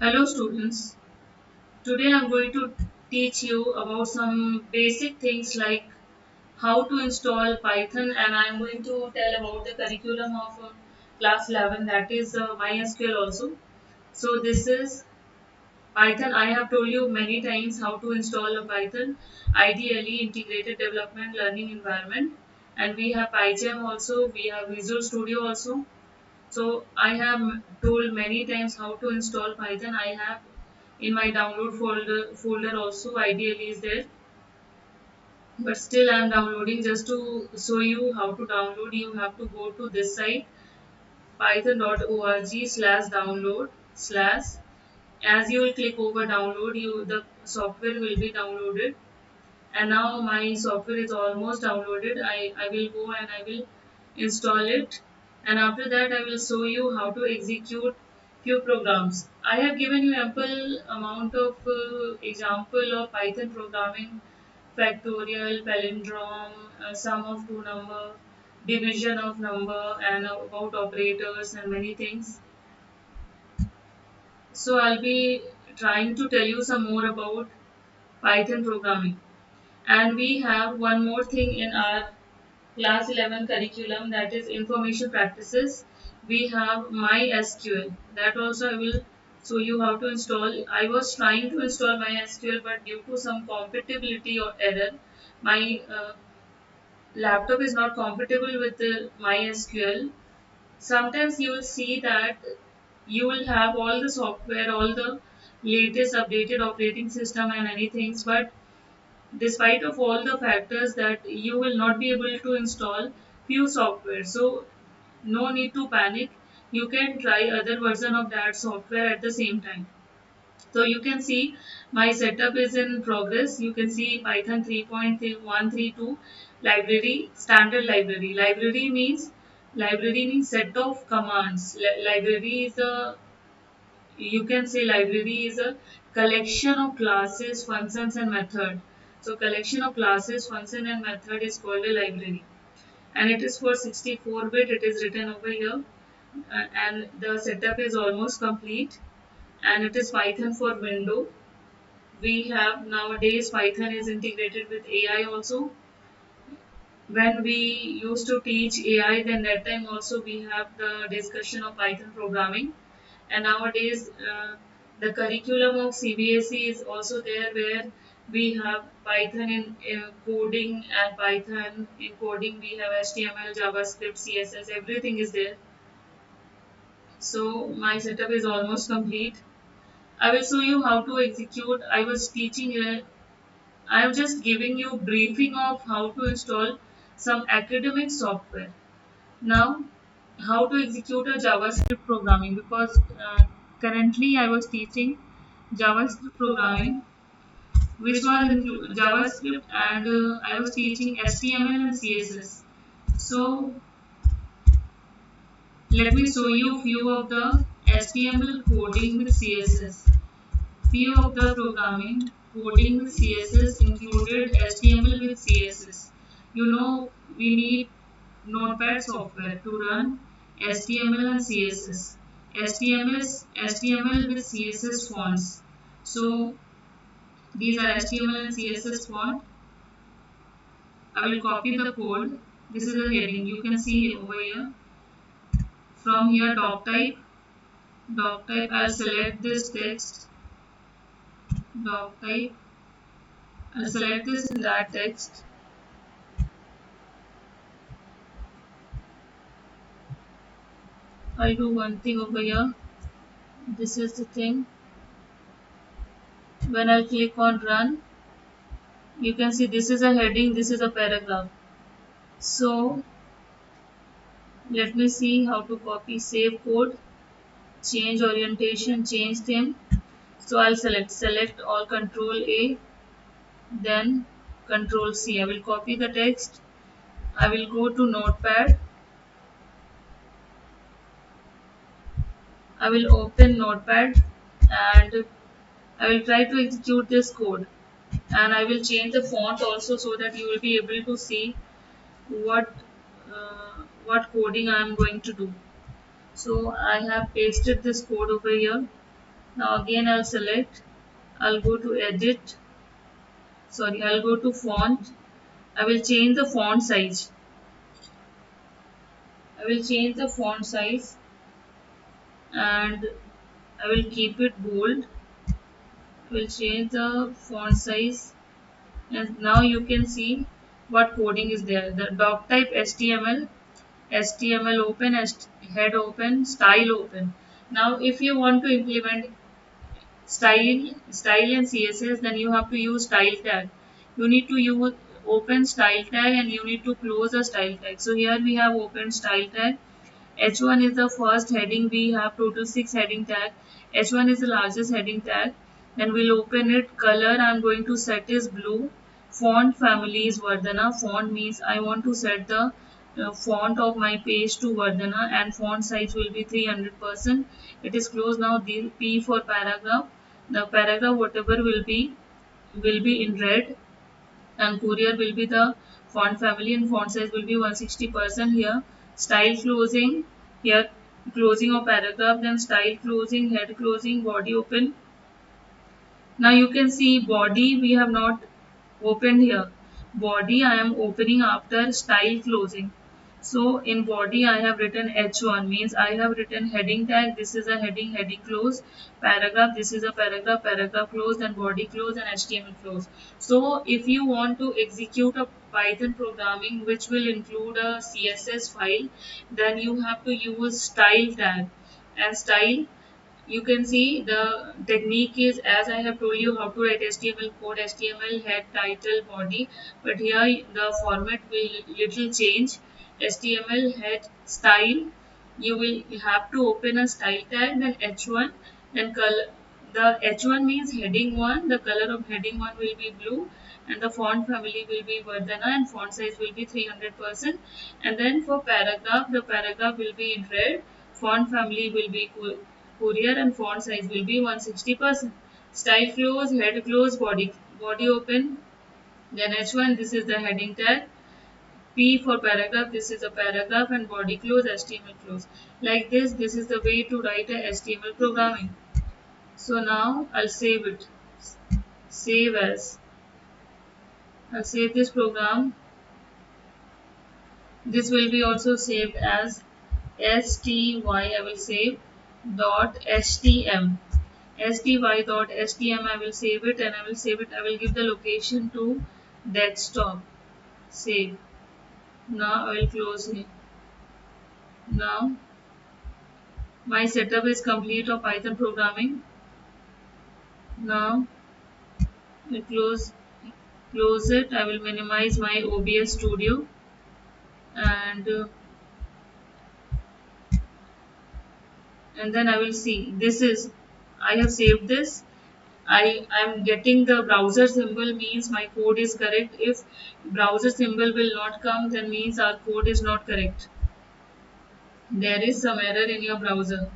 Hello students, today I'm going to teach you about some basic things like how to install Python, and I'm going to tell about the curriculum of class 11, that is MySQL also. So this is Python. I have told you many times how to install a Python, ideally integrated development learning environment, and we have PyCharm also, we have Visual Studio also. So I have told many times how to install Python. I have in my download folder also ideally is there, but still I am downloading. Just to show you how to download, you have to go to this site python.org/download slash. As you will click over download, you the software will be downloaded, and now my software is almost downloaded. I will go and I will install it, and after that I will show you how to execute few programs. I have given you ample amount of example of Python programming: factorial, palindrome, sum of two number, division of number, and about operators and many things. So I'll be trying to tell you some more about Python programming. And we have one more thing in our class 11 curriculum, that is information practices. We have MySQL. That also I will show you how to install. I was trying to install MySQL, but due to some compatibility or error, my laptop is not compatible with the MySQL. Sometimes you will see that you will have all the software, all the latest updated operating system and anything, but despite of all the factors that you will not be able to install few software. So no need to panic, you can try other version of that software at the same time. So you can see my setup is in progress. You can see Python 3.132 library, standard library. Library means set of commands. Library is a, you can say library is a collection of classes, functions and method. So collection of classes, function and method is called a library, and it is for 64-bit. It is written over here, and the setup is almost complete, and it is Python for window. We have nowadays Python is integrated with AI also. When we used to teach AI, then that time also we have the discussion of Python programming. And nowadays the curriculum of CBSE is also there, where we have Python in coding, and Python in coding we have HTML, JavaScript, CSS, everything is there. So my setup is almost complete. I will show you how to execute. I was teaching I am just giving you briefing of how to install some academic software. Now, how to execute a JavaScript programming, because currently I was teaching JavaScript programming, which was include JavaScript, and I was teaching HTML and CSS. So let me show you few of the HTML coding with CSS. Few of the programming coding with CSS included HTML with CSS. You know, we need Notepad software to run HTML and CSS. HTML with CSS fonts. So these are HTML and CSS font. I will copy the code. This is the heading. You can see over here. From here, doc type. I'll select this text. Doc type. I'll select this in that text. I'll do one thing over here. This is the thing. When I click on run, you can see this is a heading, this is a paragraph. So let me see how to copy, save code, change orientation, change theme. So I'll select all, control A, then control C. I will copy the text. I will go to notepad. I will open notepad, and I will try to execute this code, and I will change the font also, so that you will be able to see what coding I am going to do. So I have pasted this code over here. Now again I'll select, I'll go to edit, I'll go to font. I will change the font size. I will change the font size and I will keep it bold. I will change the font size and now you can see what coding is there. The doc type HTML, HTML open, head open, style open. Now if you want to implement style and CSS, then you have to use style tag. You need to use open style tag and you need to close a style tag. So here we have open style tag. H1 is the first heading. We have total 6 heading tag. H1 is the largest heading tag. Then we'll open it. Color I'm going to set is blue. Font family is Vardhana. Font means I want to set the font of my page to Vardhana and font size will be 300%. It is closed now. The P for paragraph. The paragraph whatever will be in red and courier will be the font family and font size will be 160% here. Style closing here, closing of paragraph, then style closing, head closing, body open. Now you can see body we have not opened here. Body I am opening after style closing. So in body I have written H1 means I have written heading tag. This is a heading, heading close. Paragraph, this is a paragraph, paragraph close, and body close and HTML close. So if you want to execute a Python programming which will include a CSS file, then you have to use style tag and style. You can see the technique is as I have told you how to write HTML code, HTML head, title, body, but here the format will little change. HTML head style, you will have to open a style tag, then H1, then color. The H1 means heading 1, the color of heading 1 will be blue and the font family will be Vardhana and font size will be 300%. And then for paragraph, the paragraph will be in red, font family will be courier and font size will be 160%. Style close, head close, body open. Then H1, this is the heading tag. P for paragraph, this is a paragraph and body close, HTML close. Like this is the way to write a HTML programming. So now I'll save it. Save as. I'll save this program. This will be also saved as sty. I will save dot htm. sty.htm I will save it and I will save it. I will give the location to desktop. Save. Now I will close it. Now my setup is complete of Python programming. Now I close it. I will minimize my OBS Studio and then I will see. This is I have saved this. I am getting the browser symbol means my code is correct. If browser symbol will not come, then means our code is not correct. There is some error in your browser.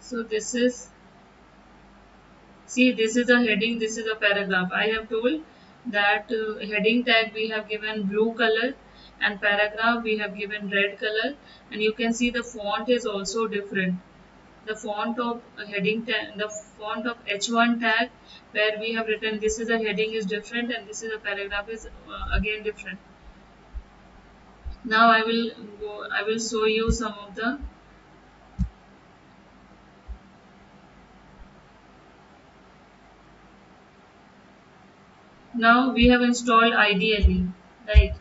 So this is, see, this is a heading, this is a paragraph. I have told that heading tag we have given blue color and paragraph we have given red color, and you can see the font is also different. The font of heading tag, the font of H1 tag where we have written this is a heading is different and this is a paragraph is again different. Now I will show you some of the. Now we have installed IDLE, right?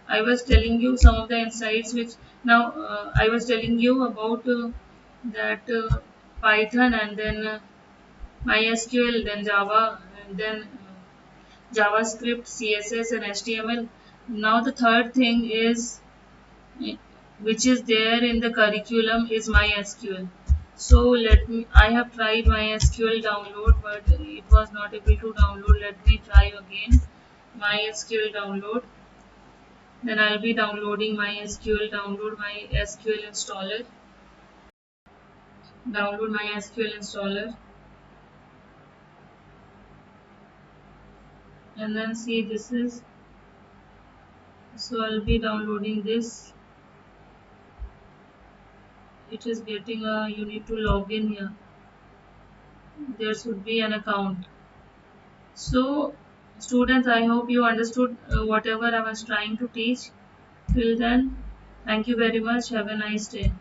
I was telling you some of the insights which now I was telling you about that Python and then MySQL, then Java, and then JavaScript, CSS, and HTML. Now the third thing is which is there in the curriculum is MySQL. So let me. I have tried MySQL download, but it was not able to download. Let me try again. MySQL download. Then I'll be downloading MySQL. Download MySQL installer. Download MySQL installer. And then see this is. So I'll be downloading this. It is getting a. You need to log in here. there should be an account. So, students, I hope you understood whatever I was trying to teach. Till then, thank you very much. Have a nice day.